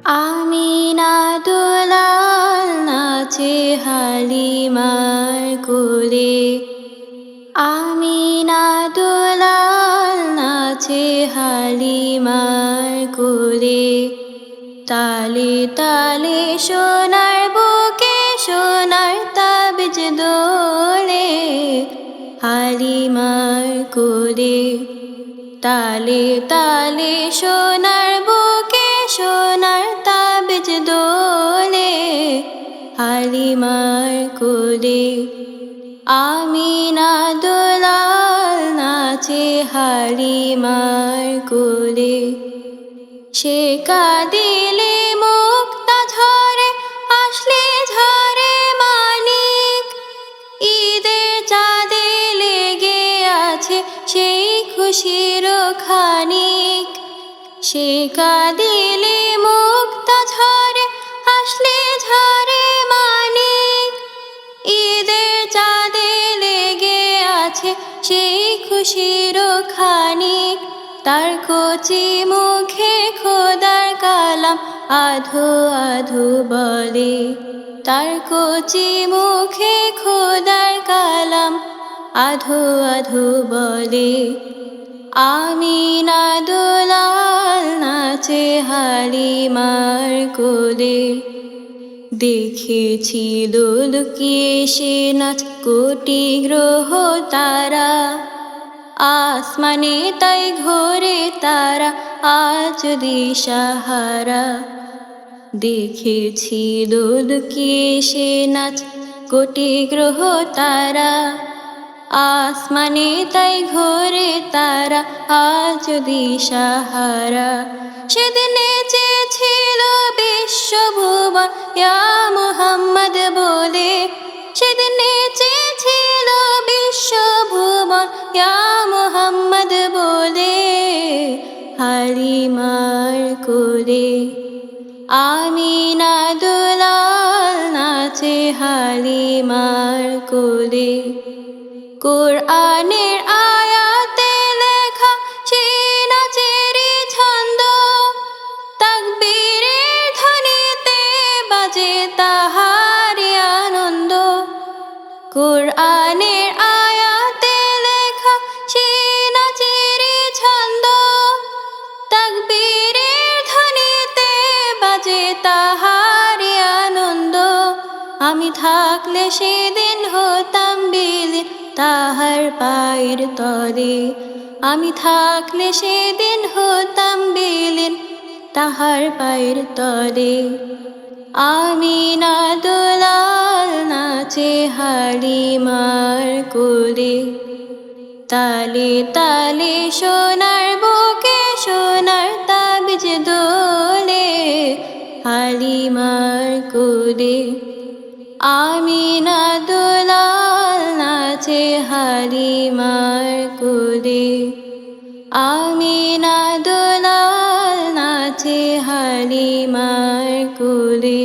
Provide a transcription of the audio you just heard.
আমিনা দুলাল নাচে হালিমার কোলে। আমিনা দুলাল নাচে হালিমার কোলে। তালে তালে সোনার বুকে সোনার তাবিজ দোলে হালিমার কোলে। তালে তালে সোনার বুকে সোনার তাবিজ দোলে হালিমার কোলে। আমিনা দুলাল নাচে হালিমার কোলে। সে কাঁদিলে মুক্তা ঝরে আসলে ঝরে মানিক। ঈদের চাঁদে লেগে আছে সেই খুশির খানিক। সে কাঁদিলে মুক্তা ঝরে আসলে ঝরে মানিক। ঈদের চাঁদে লেগে আছে সেই খুশির খানিক। তার কচি মুখে খোদার কালাম আধো আধো বলে। তার কচি মুখে খোদার কালাম আধো আধো বলে। আমিনা দুলাল নাচে হালিমার কোলে। দেখেছিল লুকিয়ে সে নাচ কোটি গ্রহ তারা। আসমানে তাই ঘোরে তারা আজ দিশাহারা। দেখেছিল লুকিয়ে সে নাচ কোটি গ্রহ তারা। আসমানে তাই ঘোরে তারা আজ দিশাহারা। সেদিন নেচেছিল বিশ্বভুবন ইয়া মুহাম্মদ বলে। সেদিন নেচেছিল বিশ্বভুবন ইয়া মুহাম্মদ বলে হালিমার কোলে। আমিনা দুলাল নাচে হালিমার কোলে। কোরআনের আয়াতে লেখা সে নাচের ছন্দ। তাকবীরের ধ্বনিতে বাজে তাহার আনন্দ। কোরআনের আয়াতে লেখা সে নাচের ছন্দ। তাকবীরের ধ্বনিতে বাজে তাহার আনন্দ। আমি থাকলে সেদিন হতাম বিলীন তাহার পায়ের তলে। আমি থাকলে সেদিন হতাম বিলীন তাহার পায়ের তলে। আমিনা দুলাল নাচে হালিমার কোলে। তালে তালে সোনার বুকে সোনার তাবিজ দোলে হালিমার কোলে। আমিনা দুলাল নাচে হালিমার কোলে। আমিনা দুলাল নাচে হালিমার কোলে।